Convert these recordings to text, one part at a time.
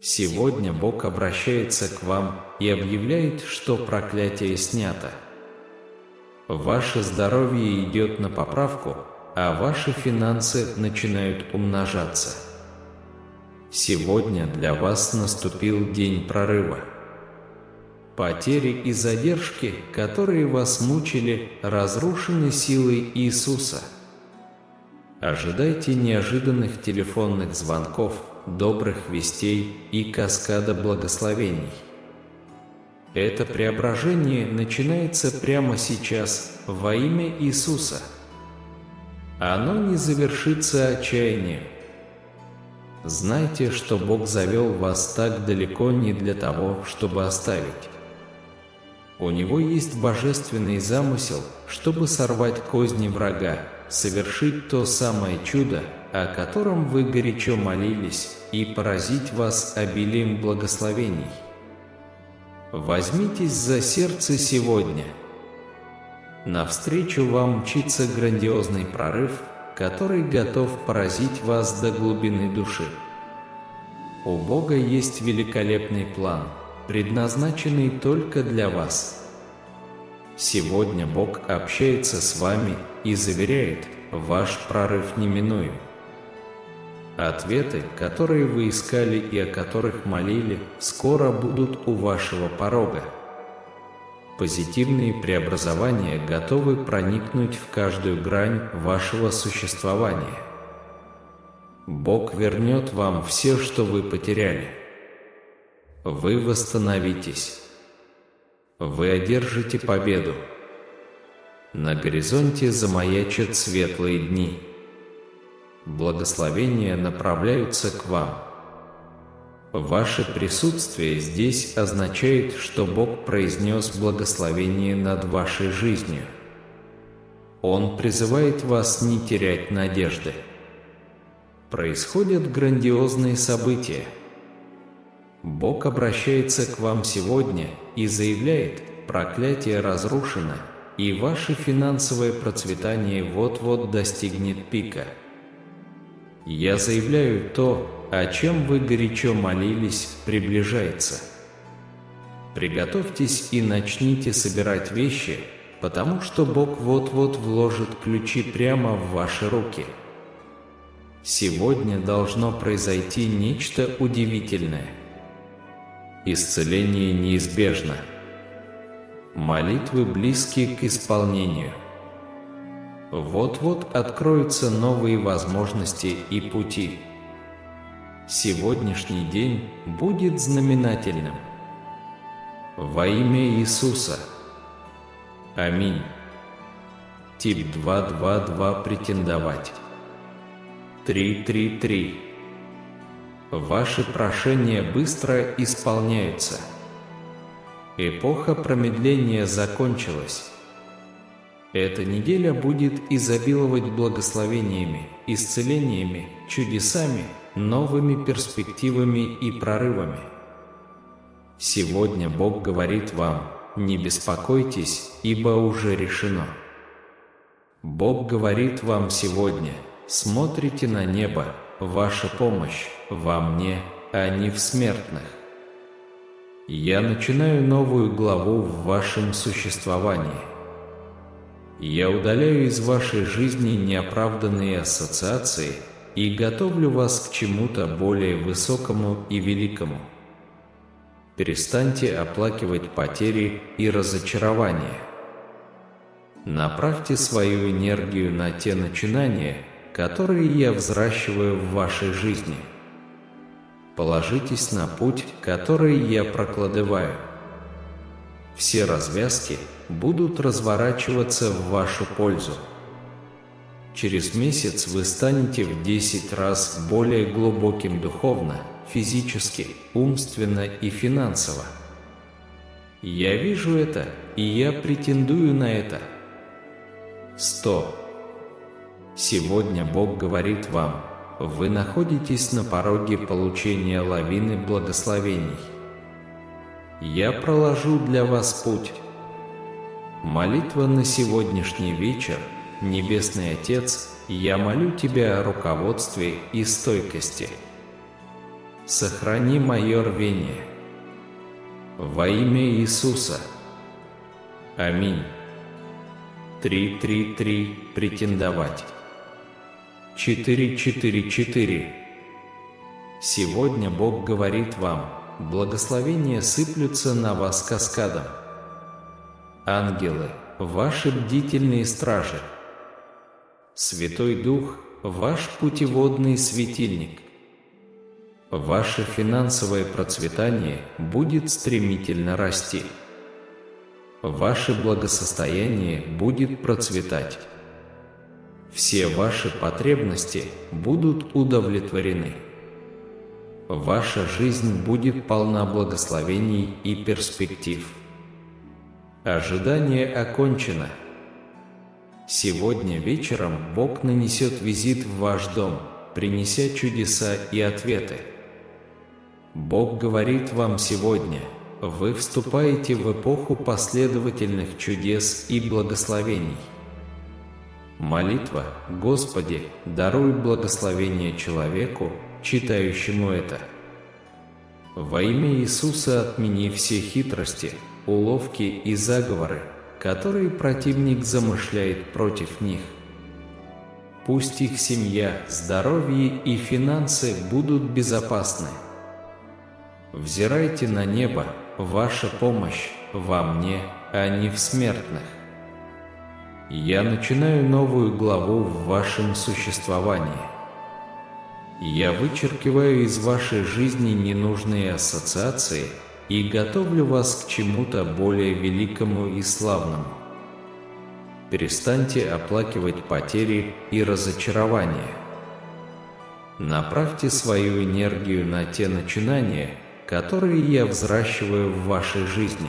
Сегодня Бог обращается к вам и объявляет, что проклятие снято. Ваше здоровье идет на поправку, а ваши финансы начинают умножаться. Сегодня для вас наступил день прорыва. Потери и задержки, которые вас мучили, разрушены силой Иисуса. Ожидайте неожиданных телефонных звонков, добрых вестей и каскада благословений. Это преображение начинается прямо сейчас во имя Иисуса. Оно не завершится отчаянием. Знайте, что Бог завел вас так далеко не для того, чтобы оставить. У Него есть божественный замысел, чтобы сорвать козни врага, совершить то самое чудо, о котором вы горячо молились, и поразить вас обилием благословений. Возьмитесь за сердце сегодня. Навстречу вам мчится грандиозный прорыв, который готов поразить вас до глубины души. У Бога есть великолепный план, предназначенный только для вас. Сегодня Бог общается с вами и заверяет, ваш прорыв неминуем. Ответы, которые вы искали и о которых молили, скоро будут у вашего порога. Позитивные преобразования готовы проникнуть в каждую грань вашего существования. Бог вернет вам все, что вы потеряли. Вы восстановитесь. Вы одержите победу. На горизонте замаячат светлые дни. Благословения направляются к вам. Ваше присутствие здесь означает, что Бог произнес благословение над вашей жизнью. Он призывает вас не терять надежды. Происходят грандиозные события. Бог обращается к вам сегодня и заявляет, проклятие разрушено, и ваше финансовое процветание вот-вот достигнет пика. Я заявляю, то, о чем вы горячо молились, приближается. Приготовьтесь и начните собирать вещи, потому что Бог вот-вот вложит ключи прямо в ваши руки. Сегодня должно произойти нечто удивительное. Исцеление неизбежно. Молитвы близки к исполнению. Вот-вот откроются новые возможности и пути. Сегодняшний день будет знаменательным. Во имя Иисуса. Аминь. Тип 222 претендовать. 333. Ваши прошения быстро исполняются. Эпоха промедления закончилась. Эта неделя будет изобиловать благословениями, исцелениями, чудесами, новыми перспективами и прорывами. Сегодня Бог говорит вам, не беспокойтесь, ибо уже решено. Бог говорит вам сегодня, смотрите на небо, ваша помощь во мне, а не в смертных. Я начинаю новую главу в вашем существовании. Я удаляю из вашей жизни неоправданные ассоциации и готовлю вас к чему-то более высокому и великому. Перестаньте оплакивать потери и разочарования. Направьте свою энергию на те начинания, которые я взращиваю в вашей жизни. Положитесь на путь, который я прокладываю. Все развязки будут разворачиваться в вашу пользу. Через месяц вы станете в 10 раз более глубоким духовно, физически, умственно и финансово. Я вижу это, и я претендую на это. 100. Сегодня Бог говорит вам, вы находитесь на пороге получения лавины благословений. Я проложу для вас путь. Молитва на сегодняшний вечер. Небесный Отец, я молю Тебя о руководстве и стойкости. Сохрани мое рвение. Во имя Иисуса. Аминь. 333. Претендовать. 444. Сегодня Бог говорит вам: благословения сыплются на вас каскадом. Ангелы – ваши бдительные стражи. Святой Дух – ваш путеводный светильник. Ваше финансовое процветание будет стремительно расти. Ваше благосостояние будет процветать. Все ваши потребности будут удовлетворены. Ваша жизнь будет полна благословений и перспектив. Ожидание окончено. Сегодня вечером Бог нанесет визит в ваш дом, принеся чудеса и ответы. Бог говорит вам сегодня: вы вступаете в эпоху последовательных чудес и благословений. Молитва: Господи, даруй благословение человеку, читающему это. Во имя Иисуса отмени все хитрости, уловки и заговоры, которые противник замышляет против них. Пусть их семья, здоровье и финансы будут безопасны. Взирайте на небо, ваша помощь во мне, а не в смертных. Я начинаю новую главу в вашем существовании. Я вычеркиваю из вашей жизни ненужные ассоциации и готовлю вас к чему-то более великому и славному. Перестаньте оплакивать потери и разочарования. Направьте свою энергию на те начинания, которые я взращиваю в вашей жизни.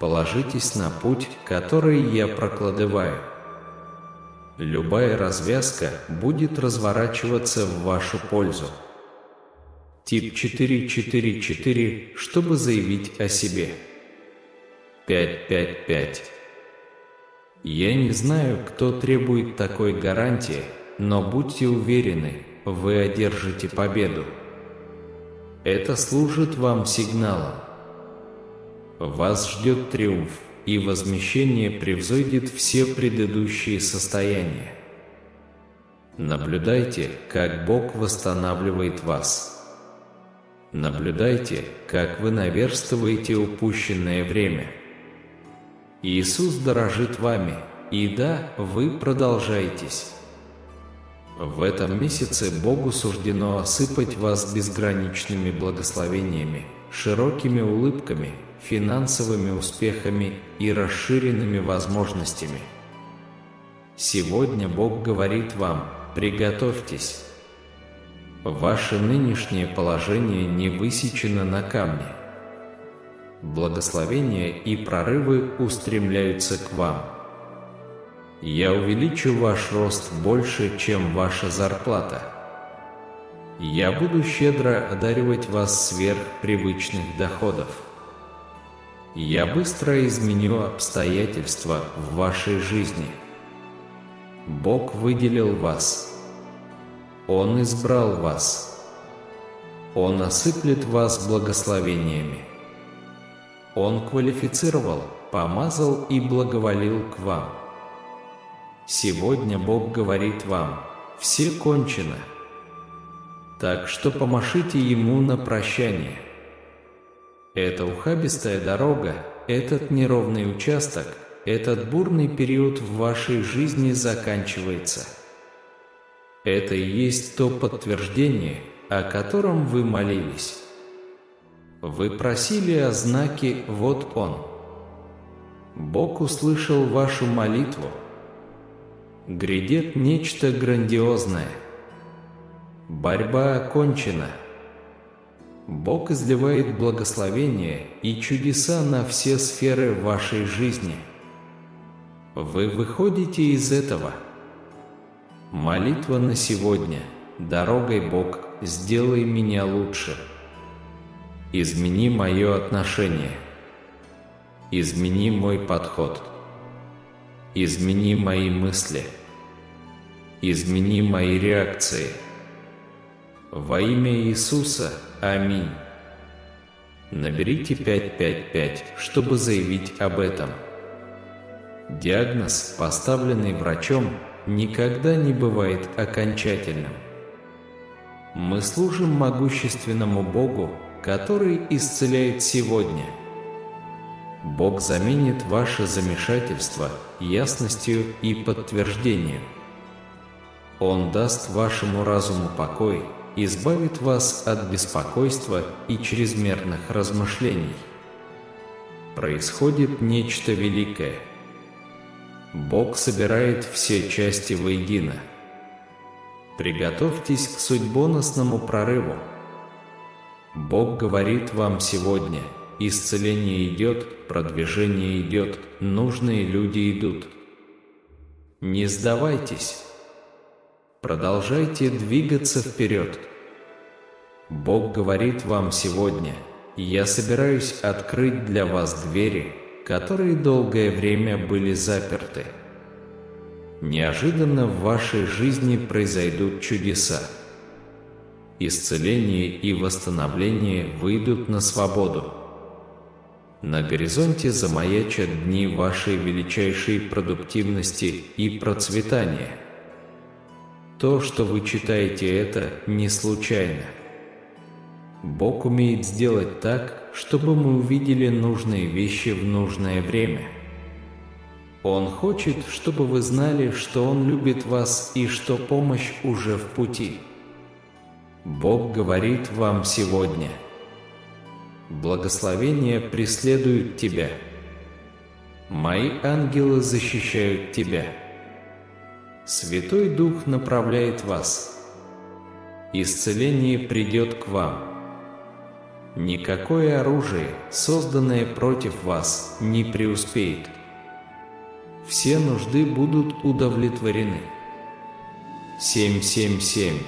Положитесь на путь, который я прокладываю. Любая развязка будет разворачиваться в вашу пользу. Тип 444, чтобы заявить о себе. 555. Я не знаю, кто требует такой гарантии, но будьте уверены, вы одержите победу. Это служит вам сигналом. Вас ждет триумф, и возмещение превзойдет все предыдущие состояния. Наблюдайте, как Бог восстанавливает вас. Наблюдайте, как вы наверстываете упущенное время. Иисус дорожит вами, и да, вы продолжаетесь. В этом месяце Богу суждено осыпать вас безграничными благословениями, широкими улыбками, финансовыми успехами и расширенными возможностями. Сегодня Бог говорит вам: приготовьтесь. Ваше нынешнее положение не высечено на камне. Благословения и прорывы устремляются к вам. Я увеличу ваш рост больше, чем ваша зарплата. Я буду щедро одаривать вас сверх привычных доходов. Я быстро изменю обстоятельства в вашей жизни. Бог выделил вас. Он избрал вас. Он осыплет вас благословениями. Он квалифицировал, помазал и благоволил к вам. Сегодня Бог говорит вам: все кончено. Так что помашите Ему на прощание. Эта ухабистая дорога, этот неровный участок, этот бурный период в вашей жизни заканчивается. Это и есть то подтверждение, о котором вы молились. Вы просили о знаке, вот он. Бог услышал вашу молитву. Грядет нечто грандиозное. Борьба окончена. Бог изливает благословения и чудеса на все сферы вашей жизни. Вы выходите из этого. Молитва на сегодня: дорогой Бог, сделай меня лучше. Измени мое отношение. Измени мой подход. Измени мои мысли. Измени мои реакции. Во имя Иисуса. Аминь. Наберите 555, чтобы заявить об этом. Диагноз, поставленный врачом, никогда не бывает окончательным. Мы служим могущественному Богу, который исцеляет сегодня. Бог заменит ваше замешательство ясностью и подтверждением. Он даст вашему разуму покой, избавит вас от беспокойства и чрезмерных размышлений. Происходит нечто великое. Бог собирает все части воедино. Приготовьтесь к судьбоносному прорыву. Бог говорит вам сегодня: исцеление идет, продвижение идет, нужные люди идут. Не сдавайтесь. Продолжайте двигаться вперед. Бог говорит вам сегодня: я собираюсь открыть для вас двери, которые долгое время были заперты. Неожиданно в вашей жизни произойдут чудеса. Исцеление и восстановление выйдут на свободу. На горизонте замаячат дни вашей величайшей продуктивности и процветания. То, что вы читаете, это не случайно. Бог умеет сделать так, чтобы мы увидели нужные вещи в нужное время. Он хочет, чтобы вы знали, что Он любит вас и что помощь уже в пути. Бог говорит вам сегодня: благословения преследуют тебя. Мои ангелы защищают тебя. Святой Дух направляет вас. Исцеление придет к вам. Никакое оружие, созданное против вас, не преуспеет. Все нужды будут удовлетворены. 777.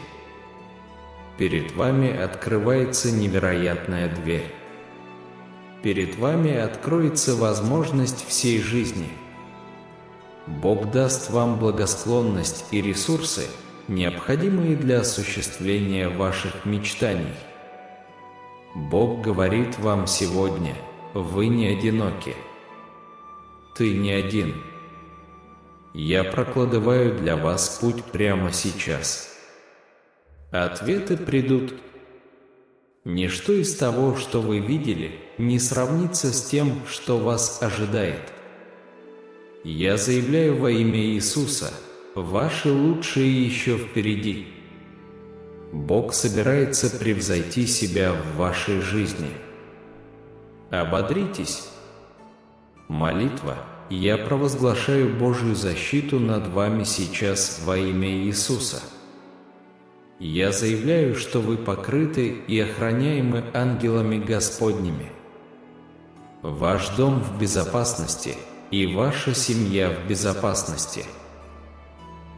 Перед вами открывается невероятная дверь. Перед вами откроется возможность всей жизни. Бог даст вам благосклонность и ресурсы, необходимые для осуществления ваших мечтаний. Бог говорит вам сегодня: вы не одиноки. Ты не один. Я прокладываю для вас путь прямо сейчас. Ответы придут. Ничто из того, что вы видели, не сравнится с тем, что вас ожидает. Я заявляю во имя Иисуса: ваши лучшие еще впереди. Бог собирается превзойти себя в вашей жизни. Ободритесь. Молитва. Я провозглашаю Божью защиту над вами сейчас во имя Иисуса. Я заявляю, что вы покрыты и охраняемы ангелами Господними. Ваш дом в безопасности, и ваша семья в безопасности.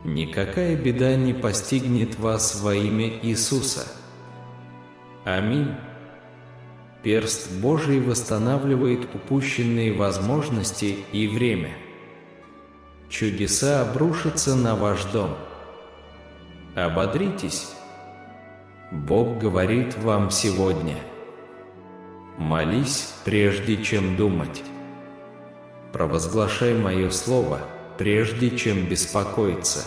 Никакая беда не постигнет вас во имя Иисуса. Аминь. Перст Божий восстанавливает упущенные возможности и время. Чудеса обрушатся на ваш дом. Ободритесь. Бог говорит вам сегодня: молись, прежде чем думать. Провозглашай мое слово, прежде чем беспокоиться.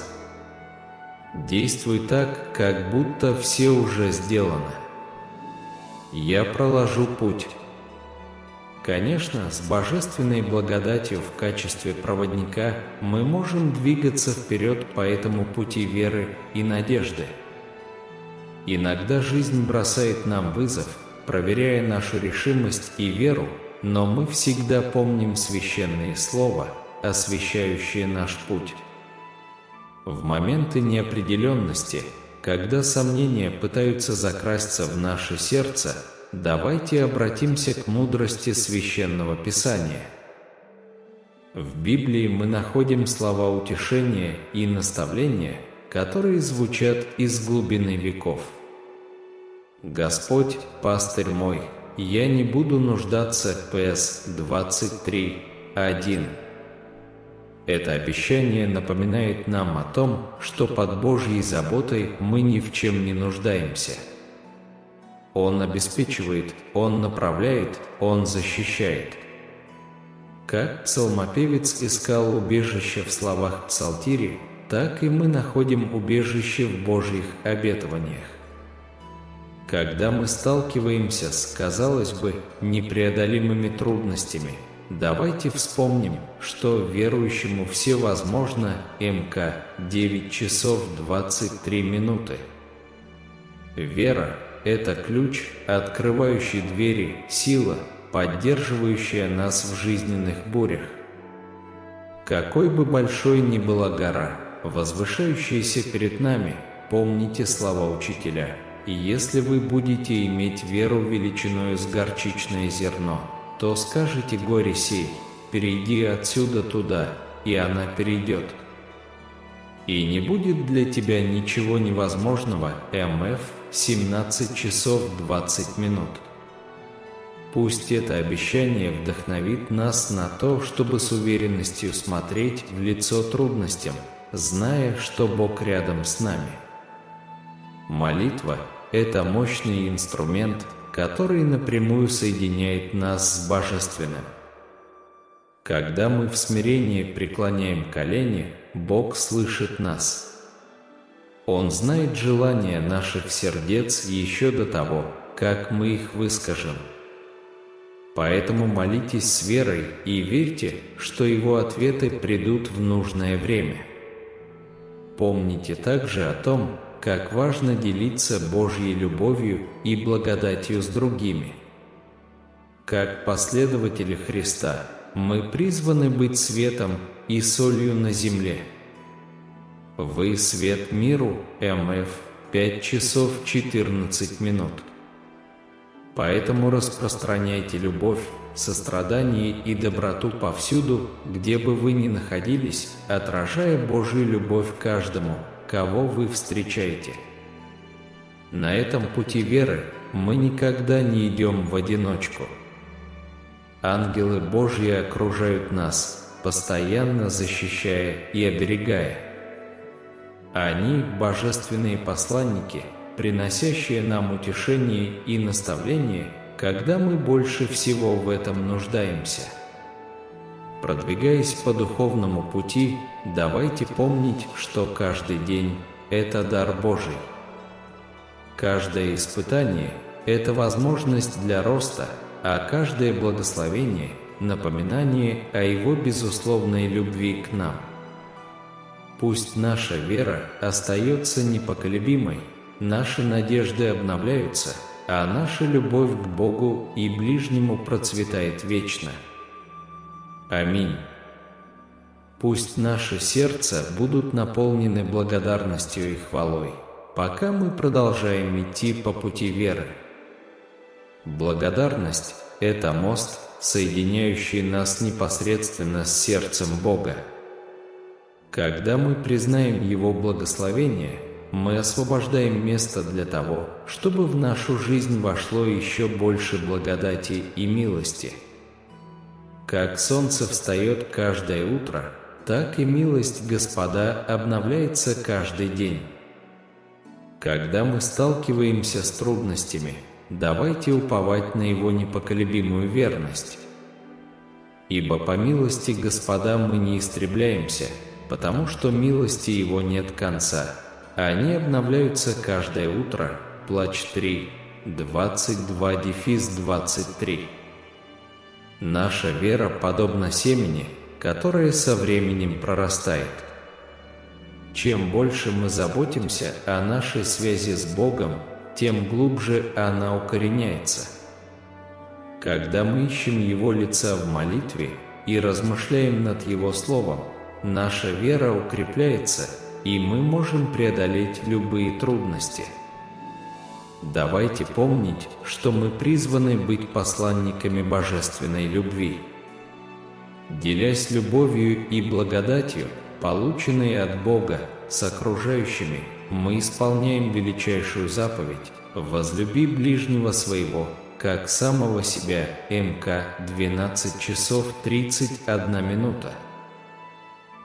Действуй так, как будто все уже сделано. Я проложу путь. Конечно, с божественной благодатью в качестве проводника мы можем двигаться вперед по этому пути веры и надежды. Иногда жизнь бросает нам вызов, проверяя нашу решимость и веру, но мы всегда помним священное слово, освещающее наш путь. В моменты неопределенности, когда сомнения пытаются закрасться в наше сердце, давайте обратимся к мудрости Священного Писания. В Библии мы находим слова утешения и наставления, которые звучат из глубины веков. «Господь, пастырь мой, я не буду нуждаться». П.С. 23:1. Это обещание напоминает нам о том, что под Божьей заботой мы ни в чем не нуждаемся. Он обеспечивает, Он направляет, Он защищает. Как псалмопевец искал убежище в словах псалтири, так и мы находим убежище в Божьих обетованиях. Когда мы сталкиваемся с, казалось бы, непреодолимыми трудностями, давайте вспомним, что верующему все возможно. МК 9 часов 23 минуты. Вера – это ключ, открывающий двери, сила, поддерживающая нас в жизненных бурях. Какой бы большой ни была гора, возвышающаяся перед нами, помните слова учителя: «И если вы будете иметь веру величиною с горчичное зерно, то скажете горе сей: перейди отсюда туда, и она перейдет. И не будет для тебя ничего невозможного». МФ 17 часов 20 минут. Пусть это обещание вдохновит нас на то, чтобы с уверенностью смотреть в лицо трудностям, зная, что Бог рядом с нами. Молитва – это мощный инструмент, который напрямую соединяет нас с Божественным. Когда мы в смирении преклоняем колени, Бог слышит нас. Он знает желания наших сердец еще до того, как мы их выскажем. Поэтому молитесь с верой и верьте, что Его ответы придут в нужное время. Помните также о том, как важно делиться Божьей любовью и благодатью с другими. Как последователи Христа, мы призваны быть светом и солью на земле. Вы свет миру. МФ 5 часов 14 минут. Поэтому распространяйте любовь, сострадание и доброту повсюду, где бы вы ни находились, отражая Божью любовь каждому, кого вы встречаете. На этом пути веры мы никогда не идем в одиночку. Ангелы Божьи окружают нас, постоянно защищая и оберегая. Они – божественные посланники, приносящие нам утешение и наставление, когда мы больше всего в этом нуждаемся. Продвигаясь по духовному пути, давайте помнить, что каждый день – это дар Божий. Каждое испытание – это возможность для роста, а каждое благословение – напоминание о Его безусловной любви к нам. Пусть наша вера остается непоколебимой, наши надежды обновляются, а наша любовь к Богу и ближнему процветает вечно. Аминь. Пусть наши сердца будут наполнены благодарностью и хвалой, пока мы продолжаем идти по пути веры. Благодарность – это мост, соединяющий нас непосредственно с сердцем Бога. Когда мы признаем Его благословение, мы освобождаем место для того, чтобы в нашу жизнь вошло еще больше благодати и милости. Как солнце встает каждое утро, так и милость Господа обновляется каждый день. Когда мы сталкиваемся с трудностями, давайте уповать на Его непоколебимую верность. Ибо по милости Господа мы не истребляемся, потому что милости Его нет конца. Они обновляются каждое утро. Плач 3, 22-23. Наша вера подобна семени, которое со временем прорастает. Чем больше мы заботимся о нашей связи с Богом, тем глубже она укореняется. Когда мы ищем Его лица в молитве и размышляем над Его Словом, наша вера укрепляется, и мы можем преодолеть любые трудности. Давайте помнить, что мы призваны быть посланниками божественной любви. Делясь любовью и благодатью, полученной от Бога, с окружающими, мы исполняем величайшую заповедь «Возлюби ближнего своего, как самого себя». МК 12 часов 31 минута.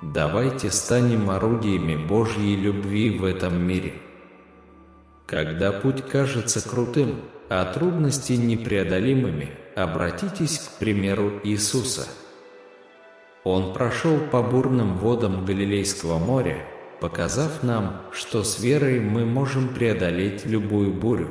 Давайте станем орудиями Божьей любви в этом мире. Когда путь кажется крутым, а трудности непреодолимыми, обратитесь к примеру Иисуса. Он прошел по бурным водам Галилейского моря, показав нам, что с верой мы можем преодолеть любую бурю.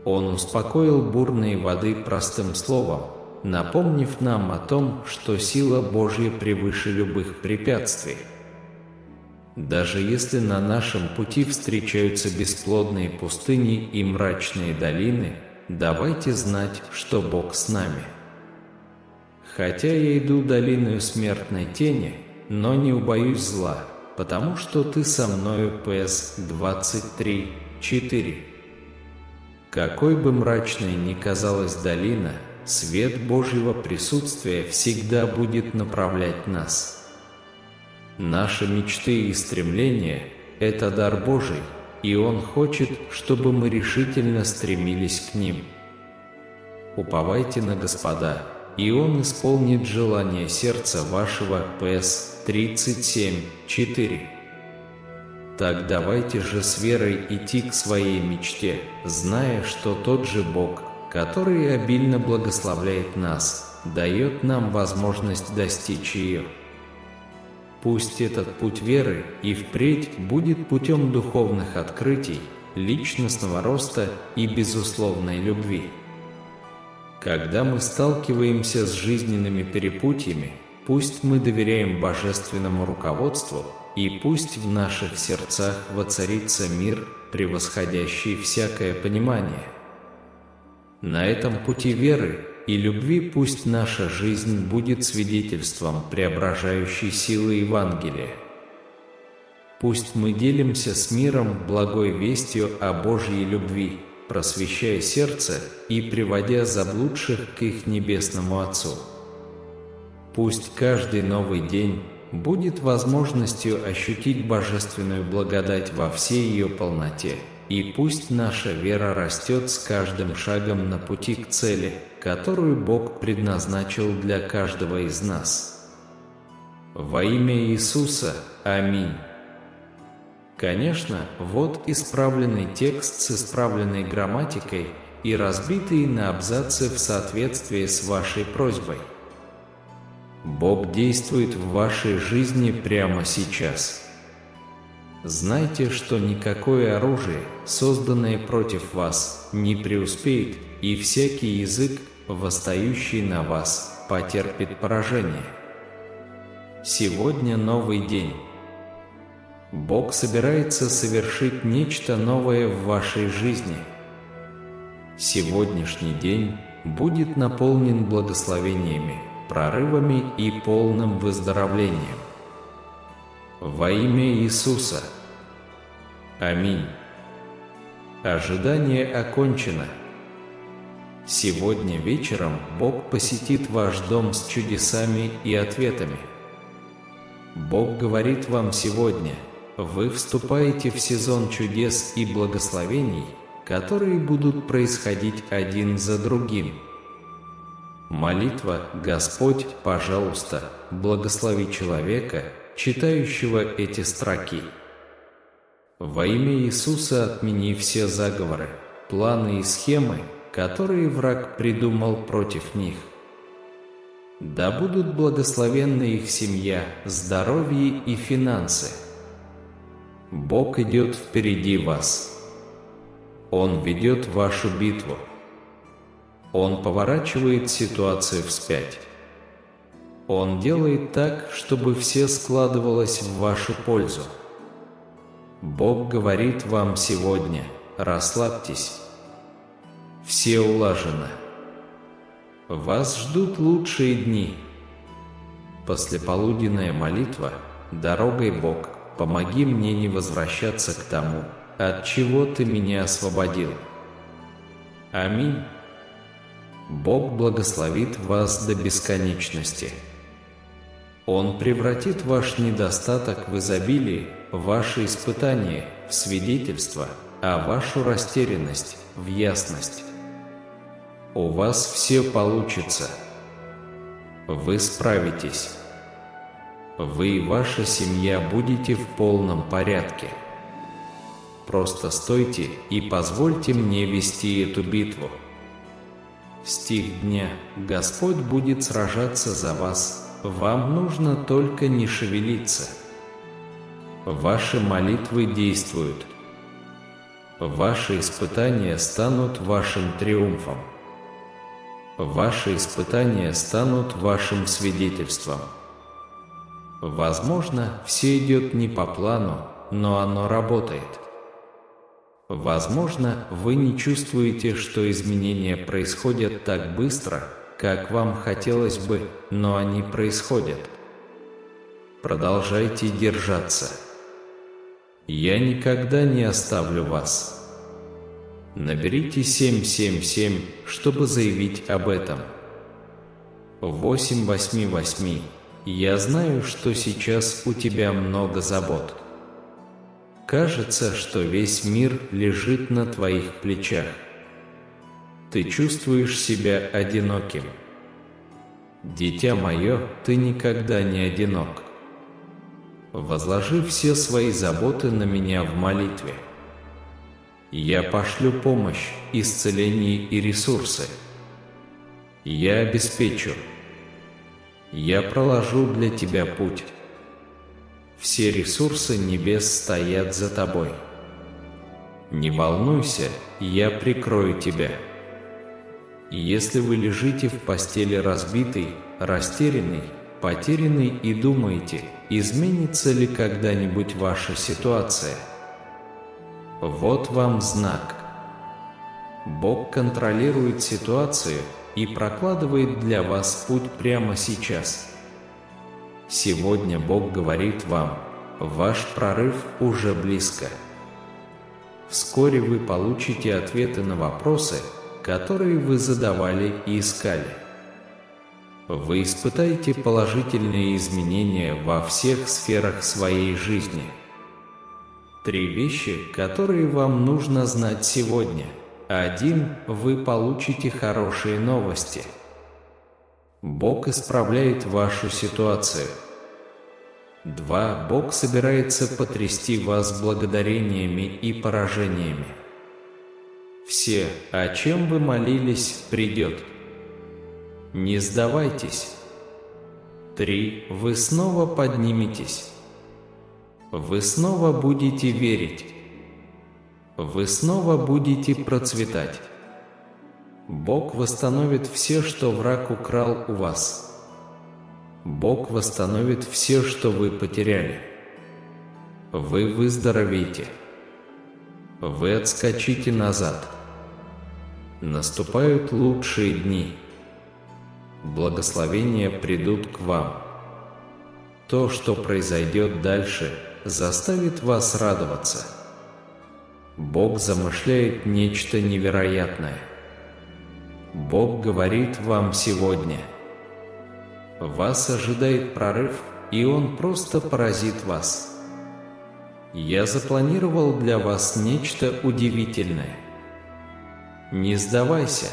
Он успокоил бурные воды простым словом, напомнив нам о том, что сила Божья превыше любых препятствий. Даже если на нашем пути встречаются бесплодные пустыни и мрачные долины, давайте знать, что Бог с нами. Хотя я иду долиною смертной тени, но не убоюсь зла, потому что ты со мною. П.С. 23:4. Какой бы мрачной ни казалась долина, свет Божьего присутствия всегда будет направлять нас. Наши мечты и стремления – это дар Божий, и Он хочет, чтобы мы решительно стремились к ним. Уповайте на Господа, и Он исполнит желание сердца вашего. П.С. 37:4. Так давайте же с верой идти к своей мечте, зная, что тот же Бог, который обильно благословляет нас, дает нам возможность достичь ее. Пусть этот путь веры и впредь будет путем духовных открытий, личностного роста и безусловной любви. Когда мы сталкиваемся с жизненными перепутьями, пусть мы доверяем божественному руководству, и пусть в наших сердцах воцарится мир, превосходящий всякое понимание. На этом пути веры и любви пусть наша жизнь будет свидетельством преображающей силы Евангелия. Пусть мы делимся с миром благой вестью о Божьей любви, просвещая сердце и приводя заблудших к их небесному Отцу. Пусть каждый новый день будет возможностью ощутить божественную благодать во всей ее полноте, и пусть наша вера растет с каждым шагом на пути к цели, которую Бог предназначил для каждого из нас. Во имя Иисуса. Аминь. Конечно, вот исправленный текст с исправленной грамматикой и разбитый на абзацы в соответствии с вашей просьбой. Бог действует в вашей жизни прямо сейчас. Знайте, что никакое оружие, созданное против вас, не преуспеет, и всякий язык, восстающий на вас, потерпит поражение. Сегодня новый день. Бог собирается совершить нечто новое в вашей жизни. Сегодняшний день будет наполнен благословениями, прорывами и полным выздоровлением. Во имя Иисуса. Аминь. Ожидание окончено. Сегодня вечером Бог посетит ваш дом с чудесами и ответами. Бог говорит вам сегодня: вы вступаете в сезон чудес и благословений, которые будут происходить один за другим. Молитва: Господь, пожалуйста, благослови человека, читающего эти строки. Во имя Иисуса отмени все заговоры, планы и схемы, которые враг придумал против них. Да будут благословенны их семья, здоровье и финансы. Бог идет впереди вас. Он ведет вашу битву. Он поворачивает ситуацию вспять. Он делает так, чтобы все складывалось в вашу пользу. Бог говорит вам сегодня: расслабьтесь. Все улажено. Вас ждут лучшие дни. Послеполуденная молитва: дорогой Бог, помоги мне не возвращаться к тому, от чего Ты меня освободил. Аминь. Бог благословит вас до бесконечности. Он превратит ваш недостаток в изобилие, ваши испытания в свидетельство, а вашу растерянность в ясность. У вас все получится. Вы справитесь. Вы и ваша семья будете в полном порядке. просто стойте и позвольте мне вести эту битву. Стих дня: Господь будет сражаться за вас, вам нужно только не шевелиться. Ваши молитвы действуют. Ваши испытания станут вашим триумфом. Ваши испытания станут вашим свидетельством. Возможно, все идет не по плану, но оно работает. Возможно, вы не чувствуете, что изменения происходят так быстро, как вам хотелось бы, но они происходят. Продолжайте держаться. Я никогда не оставлю вас. Наберите 777, чтобы заявить об этом. 888. Я знаю, что сейчас у тебя много забот. Кажется, что весь мир лежит на твоих плечах. Ты чувствуешь себя одиноким. Дитя мое, ты никогда не одинок. Возложи все свои заботы на меня в молитве. Я пошлю помощь, исцеление и ресурсы. Я обеспечу. Я проложу для тебя путь. Все ресурсы небес стоят за тобой. Не волнуйся, я прикрою тебя. Если вы лежите в постели разбитый, растерянный, потерянный и думаете, изменится ли когда-нибудь ваша ситуация, вот вам знак. Бог контролирует ситуацию и прокладывает для вас путь прямо сейчас. Сегодня Бог говорит вам: ваш прорыв уже близко. Вскоре вы получите ответы на вопросы, которые вы задавали и искали. Вы испытаете положительные изменения во всех сферах своей жизни. 3 вещи, которые вам нужно знать сегодня. 1. Вы получите хорошие новости. Бог исправляет вашу ситуацию. 2. Бог собирается потрясти вас благодарениями и поражениями. Все, о чем вы молились, придет. Не сдавайтесь. 3. Вы снова подниметесь. Вы снова будете верить. Вы снова будете процветать. Бог восстановит все, что враг украл у вас. Бог восстановит все, что вы потеряли. Вы выздоровеете. Вы отскочите назад. Наступают лучшие дни. Благословения придут к вам. То, что произойдет дальше, заставит вас радоваться. Бог замышляет нечто невероятное. Бог говорит вам сегодня: вас ожидает прорыв, и он просто поразит вас. Я запланировал для вас нечто удивительное. Не сдавайся.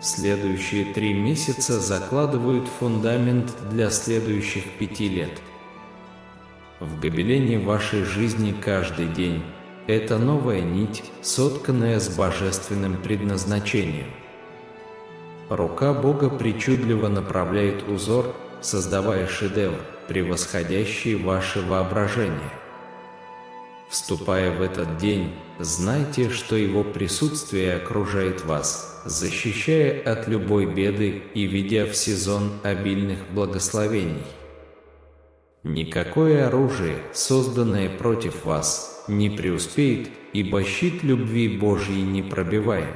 Следующие 3 месяца закладывают фундамент для следующих 5 лет. В гобелене вашей жизни каждый день – это новая нить, сотканная с божественным предназначением. Рука Бога причудливо направляет узор, создавая шедевр, превосходящий ваше воображение. Вступая в этот день, знайте, что Его присутствие окружает вас, защищая от любой беды и ведя в сезон обильных благословений. Никакое оружие, созданное против вас, не преуспеет, ибо щит любви Божьей непробиваем.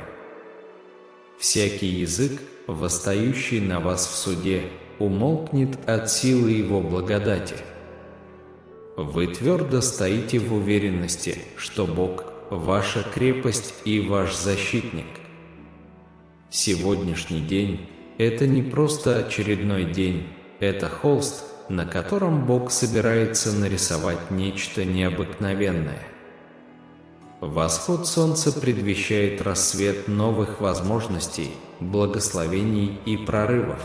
Всякий язык, восстающий на вас в суде, умолкнет от силы Его благодати. Вы твердо стоите в уверенности, что Бог – ваша крепость и ваш защитник. Сегодняшний день – это не просто очередной день, это холст, на котором Бог собирается нарисовать нечто необыкновенное. Восход солнца предвещает рассвет новых возможностей, благословений и прорывов.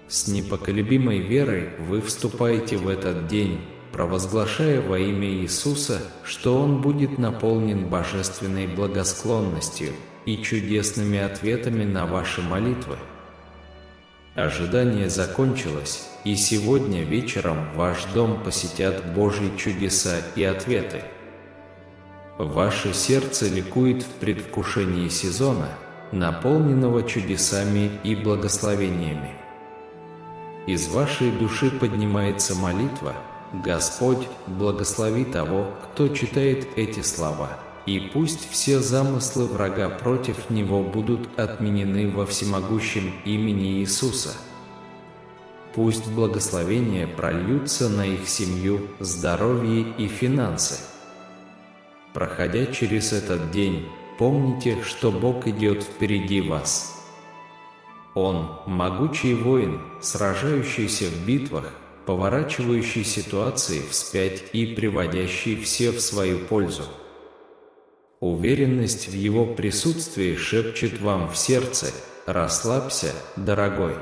С непоколебимой верой вы вступаете в этот день, провозглашая во имя Иисуса, что он будет наполнен божественной благосклонностью и чудесными ответами на ваши молитвы. Ожидание закончилось, и сегодня вечером ваш дом посетят Божьи чудеса и ответы. Ваше сердце ликует в предвкушении сезона, наполненного чудесами и благословениями. Из вашей души поднимается молитва: «Господь, благослови того, кто читает эти слова, и пусть все замыслы врага против него будут отменены во всемогущем имени Иисуса». Пусть благословения прольются на их семью, здоровье и финансы. Проходя через этот день, помните, что Бог идет впереди вас. Он – могучий воин, сражающийся в битвах, поворачивающий ситуации вспять и приводящий все в свою пользу. Уверенность в Его присутствии шепчет вам в сердце: «Расслабься, дорогой.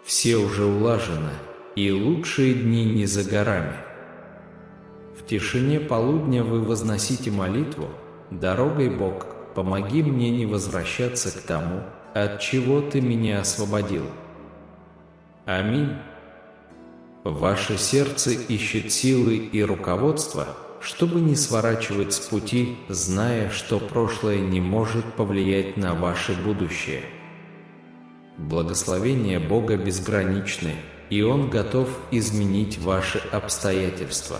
Все уже улажено, и лучшие дни не за горами». В тишине полудня вы возносите молитву: «Дорогой Бог, помоги мне не возвращаться к тому, от чего Ты меня освободил». Аминь. Ваше сердце ищет силы и руководства, чтобы не сворачивать с пути, зная, что прошлое не может повлиять на ваше будущее. Благословения Бога безграничны, и Он готов изменить ваши обстоятельства.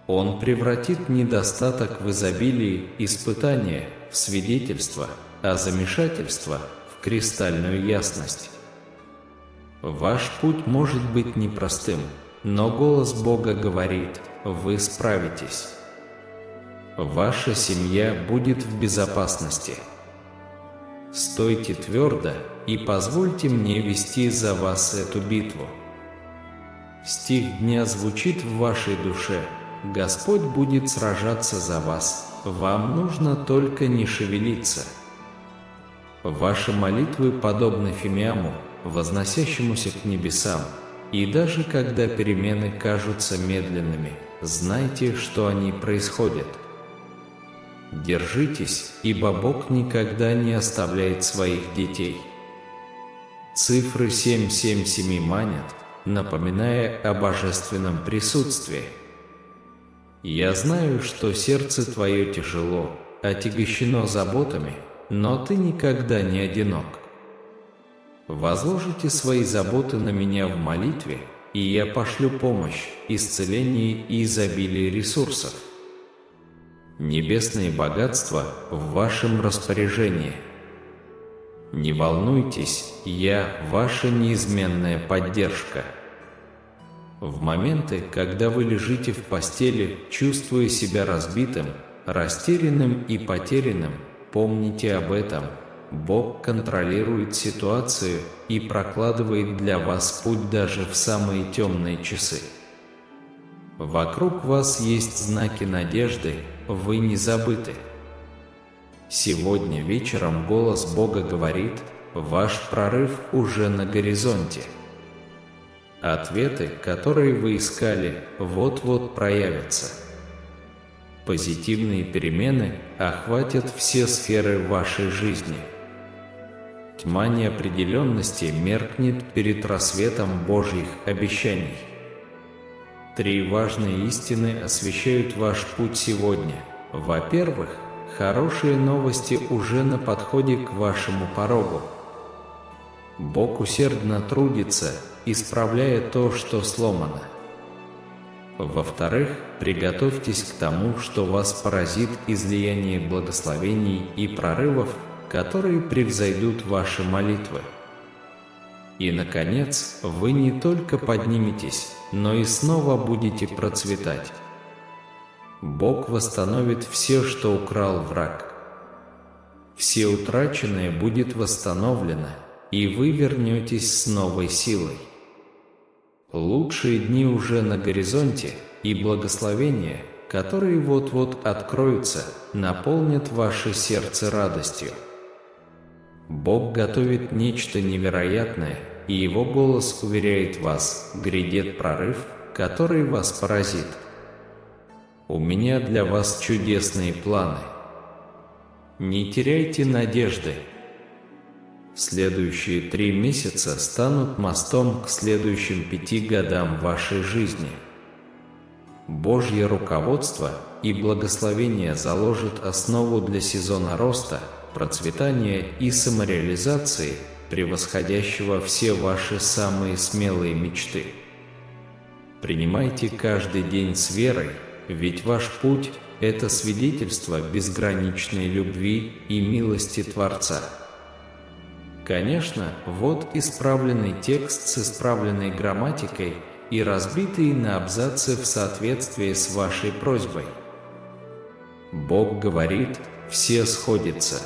Он превратит недостаток в изобилие, испытания в свидетельство, а замешательство в кристальную ясность. Ваш путь может быть непростым, но голос Бога говорит: вы справитесь. Ваша семья будет в безопасности. Стойте твердо и позвольте мне вести за вас эту битву. Стих дня звучит в вашей душе: Господь будет сражаться за вас, вам нужно только не шевелиться. Ваши молитвы подобны фимиаму, возносящемуся к небесам, и даже когда перемены кажутся медленными, знайте, что они происходят. Держитесь, ибо Бог никогда не оставляет своих детей. Цифры 777 манят, напоминая о божественном присутствии. Я знаю, что сердце твое тяжело, отягощено заботами, но ты никогда не одинок. Возложите свои заботы на меня в молитве, и я пошлю помощь, исцеление и изобилие ресурсов. Небесные богатства в вашем распоряжении. Не волнуйтесь, я ваша неизменная поддержка. В моменты, когда вы лежите в постели, чувствуя себя разбитым, растерянным и потерянным, помните об этом. Бог контролирует ситуацию и прокладывает для вас путь даже в самые темные часы. Вокруг вас есть знаки надежды, вы не забыты. Сегодня вечером голос Бога говорит: ваш прорыв уже на горизонте. Ответы, которые вы искали, вот-вот проявятся. Позитивные перемены охватят все сферы вашей жизни. Тьма неопределенности меркнет перед рассветом Божьих обещаний. 3 важные истины освещают ваш путь сегодня. Во-первых, хорошие новости уже на подходе к вашему порогу. Бог усердно трудится, исправляя то, что сломано. Во-вторых, приготовьтесь к тому, что вас поразит излияние благословений и прорывов, которые превзойдут ваши молитвы. И, наконец, вы не только подниметесь, но и снова будете процветать. Бог восстановит все, что украл враг. Все утраченное будет восстановлено, и вы вернетесь с новой силой. Лучшие дни уже на горизонте, и благословения, которые вот-вот откроются, наполнят ваше сердце радостью. Бог готовит нечто невероятное, и Его голос уверяет вас: грядет прорыв, который вас поразит. У меня для вас чудесные планы. Не теряйте надежды. Следующие 3 месяца станут мостом к следующим 5 годам вашей жизни. Божье руководство и благословение заложит основу для сезона роста, процветания и самореализации, превосходящего все ваши самые смелые мечты. Принимайте каждый день с верой, ведь ваш путь – это свидетельство безграничной любви и милости Творца. Конечно, вот исправленный текст с исправленной грамматикой и разбитый на абзацы в соответствии с вашей просьбой. Бог говорит, все сходится.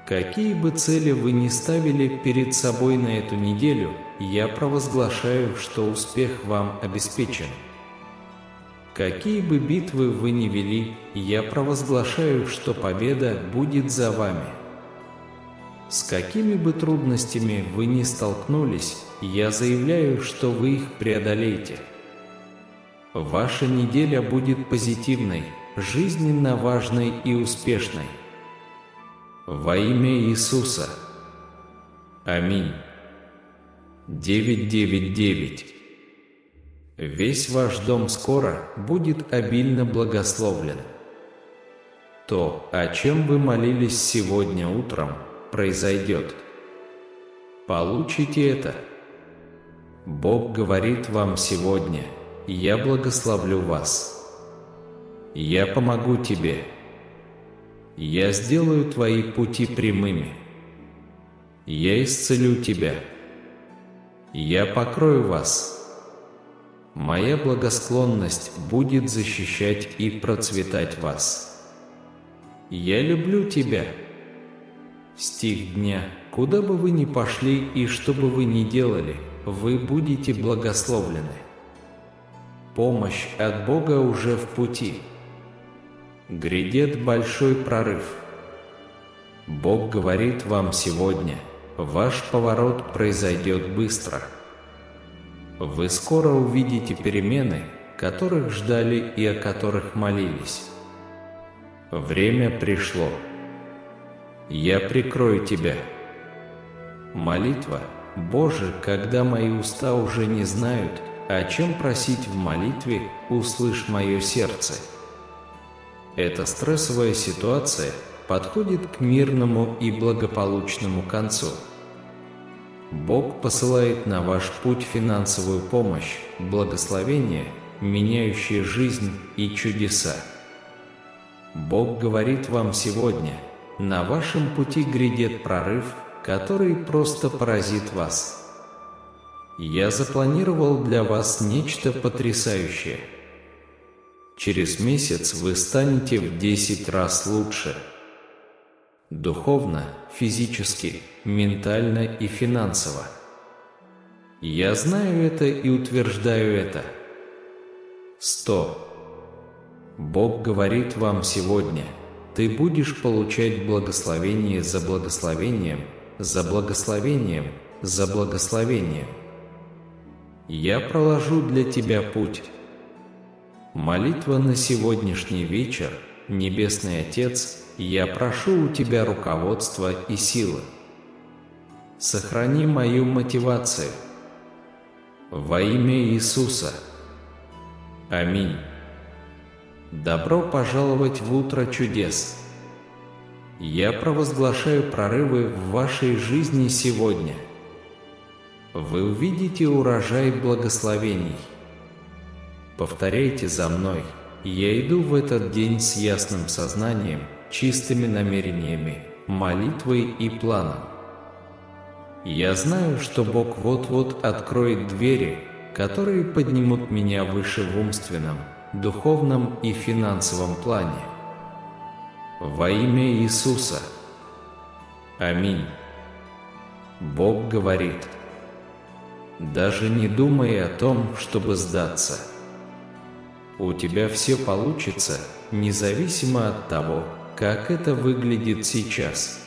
Какие бы цели вы ни ставили перед собой на эту неделю, я провозглашаю, что успех вам обеспечен. Какие бы битвы вы ни вели, я провозглашаю, что победа будет за вами. С какими бы трудностями вы ни столкнулись, я заявляю, что вы их преодолеете. Ваша неделя будет позитивной, жизненно важной и успешной. Во имя Иисуса. Аминь. 999. Весь ваш дом скоро будет обильно благословлен. То, о чем вы молились сегодня утром, произойдет. Получите это. Бог говорит вам сегодня: «Я благословлю вас. Я помогу тебе. Я сделаю твои пути прямыми. Я исцелю тебя. Я покрою вас. Моя благосклонность будет защищать и процветать вас. Я люблю тебя». Стих дня. Куда бы вы ни пошли и что бы вы ни делали, вы будете благословлены. Помощь от Бога уже в пути. Грядет большой прорыв. Бог говорит вам сегодня: ваш поворот произойдет быстро. Вы скоро увидите перемены, которых ждали и о которых молились. Время пришло. Я прикрою тебя. Молитва. Боже, когда мои уста уже не знают, о чем просить в молитве, услышь мое сердце. Эта стрессовая ситуация подходит к мирному и благополучному концу. Бог посылает на ваш путь финансовую помощь, благословение, меняющее жизнь и чудеса. Бог говорит вам сегодня: на вашем пути грядет прорыв, который просто поразит вас. Я запланировал для вас нечто потрясающее. Через месяц вы станете в 10 раз лучше. Духовно, физически, ментально и финансово. Я знаю это и утверждаю это. 100. Бог говорит вам сегодня: ты будешь получать благословение за благословением, за благословением, за благословением. Я проложу для тебя путь. Молитва на сегодняшний вечер. Небесный Отец, я прошу у Тебя руководства и силы. Сохрани мою мотивацию. Во имя Иисуса. Аминь. Добро пожаловать в утро чудес. Я провозглашаю прорывы в вашей жизни сегодня. Вы увидите урожай благословений. Повторяйте за мной: я иду в этот день с ясным сознанием, чистыми намерениями, молитвой и планом. Я знаю, что Бог вот-вот откроет двери, которые поднимут меня выше в умственном, духовном и финансовом плане. Во имя Иисуса. Аминь. Бог говорит: даже не думай о том, чтобы сдаться. У тебя все получится, независимо от того, как это выглядит сейчас.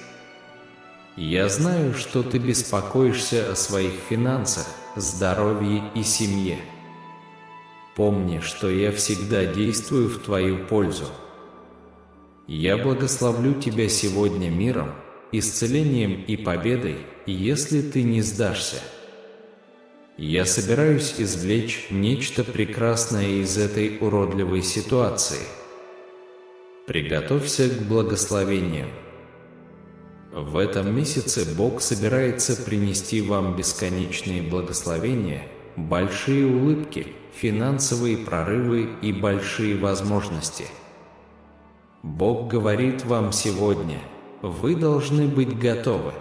Я знаю, что ты беспокоишься о своих финансах, здоровье и семье. помни, что я всегда действую в твою пользу. Я благословлю тебя сегодня миром, исцелением и победой, если ты не сдашься. Я собираюсь извлечь нечто прекрасное из этой уродливой ситуации. Приготовься к благословению. В этом месяце Бог собирается принести вам бесконечные благословения, большие улыбки, финансовые прорывы и большие возможности. Бог говорит вам сегодня: вы должны быть готовы.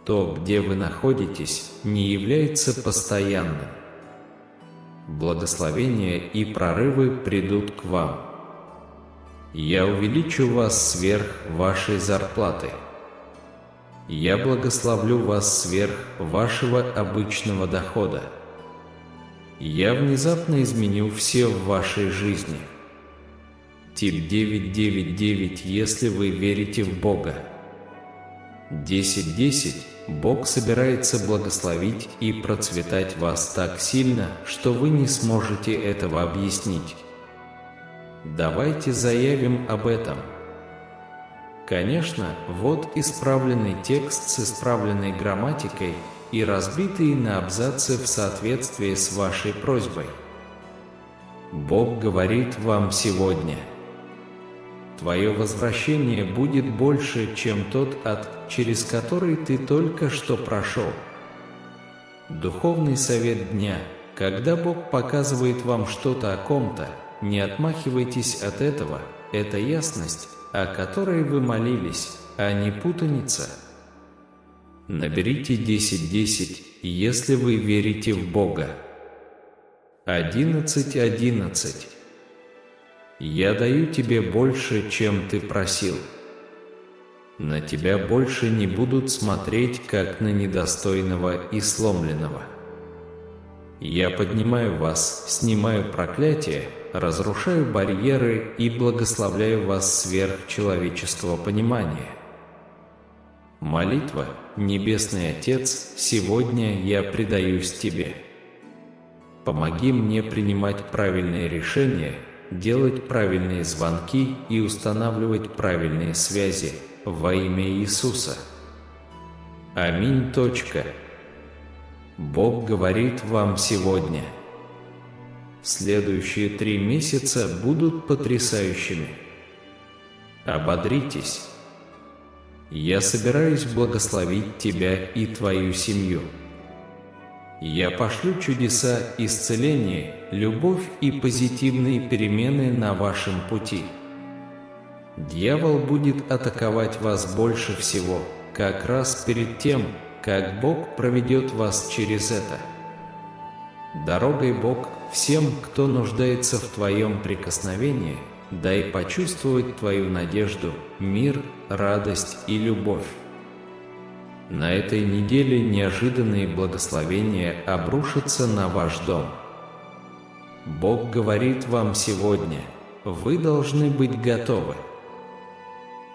То, где вы находитесь, не является постоянным. Благословения и прорывы придут к вам. Я увеличу вас сверх вашей зарплаты. Я благословлю вас сверх вашего обычного дохода. Я внезапно изменю все в вашей жизни. Тип 999, если вы верите в Бога. 1010. Бог собирается благословить и процветать вас так сильно, что вы не сможете этого объяснить. Давайте заявим об этом. Конечно, вот исправленный текст с исправленной грамматикой и разбитый на абзацы в соответствии с вашей просьбой. Бог говорит вам сегодня: твое возвращение будет больше, чем тот ад, через который ты только что прошел. Духовный совет дня: когда Бог показывает вам что-то о ком-то, не отмахивайтесь от этого, это ясность, о которой вы молились, а не путаница. Наберите 1010, если вы верите в Бога. 1111. Я даю тебе больше, чем ты просил. На тебя больше не будут смотреть, как на недостойного и сломленного. Я поднимаю вас, снимаю проклятие, разрушаю барьеры и благословляю вас сверх человеческого понимания. Молитва: Небесный Отец, сегодня я предаюсь Тебе. Помоги мне принимать правильные решения, делать правильные звонки и устанавливать правильные связи во имя Иисуса. Аминь. Бог говорит вам сегодня: следующие 3 месяца будут потрясающими. Ободритесь. Я собираюсь благословить тебя и твою семью. Я пошлю чудеса, исцеление, любовь и позитивные перемены на вашем пути. Дьявол будет атаковать вас больше всего, как раз перед тем, как Бог проведет вас через это. Дорогой Бог, всем, кто нуждается в твоем прикосновении, дай почувствовать твою надежду, мир, радость и любовь. На этой неделе неожиданные благословения обрушатся на ваш дом. Бог говорит вам сегодня: вы должны быть готовы.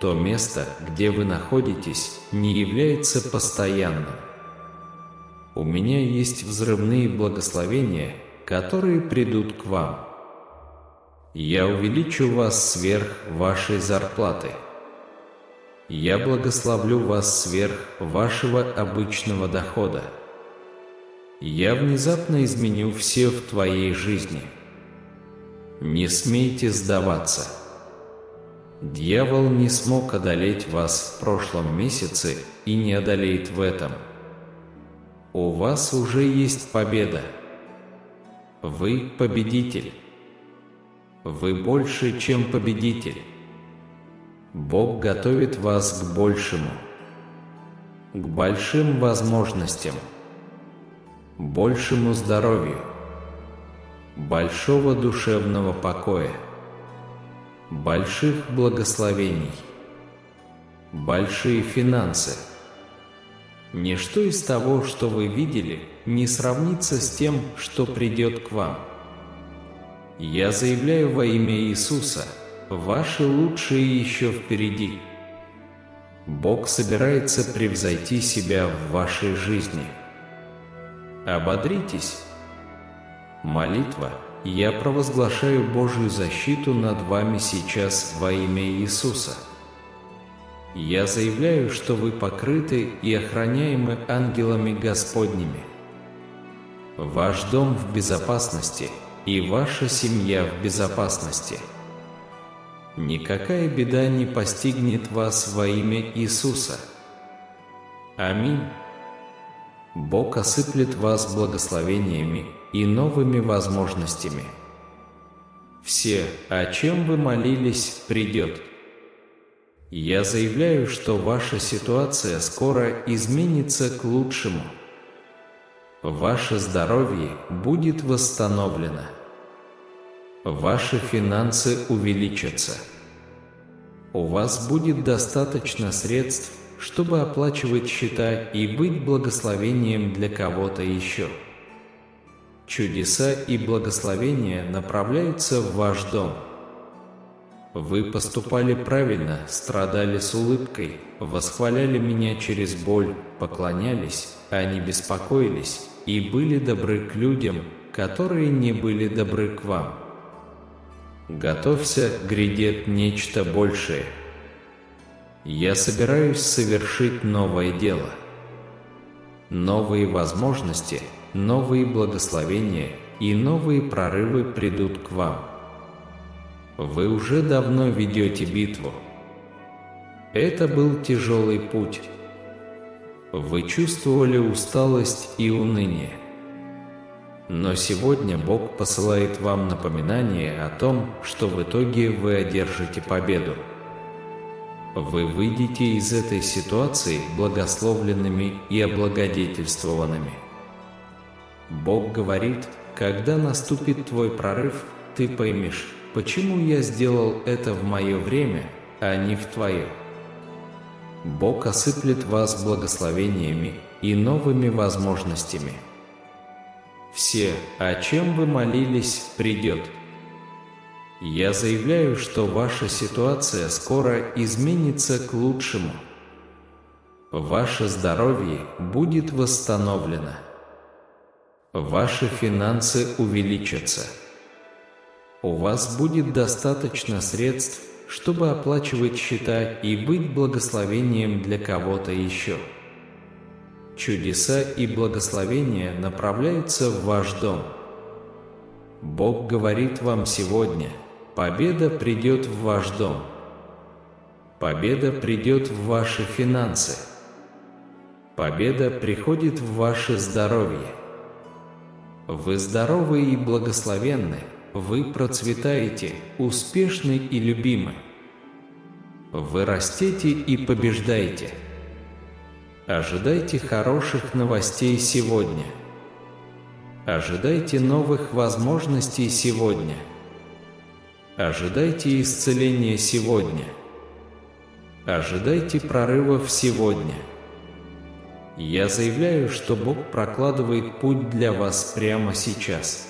То место, где вы находитесь, не является постоянным. У меня есть взрывные благословения, которые придут к вам. Я увеличу вас сверх вашей зарплаты. Я благословлю вас сверх вашего обычного дохода. Я внезапно изменю все в твоей жизни. Не смейте сдаваться. Дьявол не смог одолеть вас в прошлом месяце и не одолеет в этом. У вас уже есть победа. Вы победитель. Вы больше, чем победитель. Бог готовит вас к большему, к большим возможностям, большему здоровью, большого душевного покоя, больших благословений, большие финансы. Ничто из того, что вы видели, не сравнится с тем, что придет к вам. Я заявляю во имя Иисуса: ваши лучшие еще впереди. Бог собирается превзойти себя в вашей жизни. Ободритесь. Молитва. Я провозглашаю Божью защиту над вами сейчас во имя Иисуса. Я заявляю, что вы покрыты и охраняемы ангелами Господними. Ваш дом в безопасности, и ваша семья в безопасности. Никакая беда не постигнет вас во имя Иисуса. Аминь. Бог осыплет вас благословениями и новыми возможностями. Все, о чем вы молились, придет. Я заявляю, что ваша ситуация скоро изменится к лучшему. Ваше здоровье будет восстановлено. Ваши финансы увеличатся. У вас будет достаточно средств, чтобы оплачивать счета и быть благословением для кого-то еще. Чудеса и благословения направляются в ваш дом. Вы поступали правильно, страдали с улыбкой, восхваляли меня через боль, поклонялись, а не беспокоились, и были добры к людям, которые не были добры к вам. Готовься, грядет нечто большее. Я собираюсь совершить новое дело. Новые возможности, новые благословения и новые прорывы придут к вам. Вы уже давно ведете битву. Это был тяжелый путь. Вы чувствовали усталость и уныние. Но сегодня Бог посылает вам напоминание о том, что в итоге вы одержите победу. Вы выйдете из этой ситуации благословленными и облагодетельствованными. Бог говорит, когда наступит твой прорыв, ты поймешь, почему я сделал это в мое время, а не в твое. Бог осыплет вас благословениями и новыми возможностями. Все, о чем вы молились, придет. Я заявляю, что ваша ситуация скоро изменится к лучшему. Ваше здоровье будет восстановлено. Ваши финансы увеличатся. У вас будет достаточно средств, чтобы оплачивать счета и быть благословением для кого-то еще. Чудеса и благословения направляются в ваш дом. Бог говорит вам сегодня: победа придет в ваш дом. Победа придет в ваши финансы. Победа приходит в ваше здоровье. Вы здоровы и благословенны. Вы процветаете, успешны и любимы. Вы растете и побеждаете. Ожидайте хороших новостей сегодня. Ожидайте новых возможностей сегодня. Ожидайте исцеления сегодня. Ожидайте прорывов сегодня. Я заявляю, что Бог прокладывает путь для вас прямо сейчас.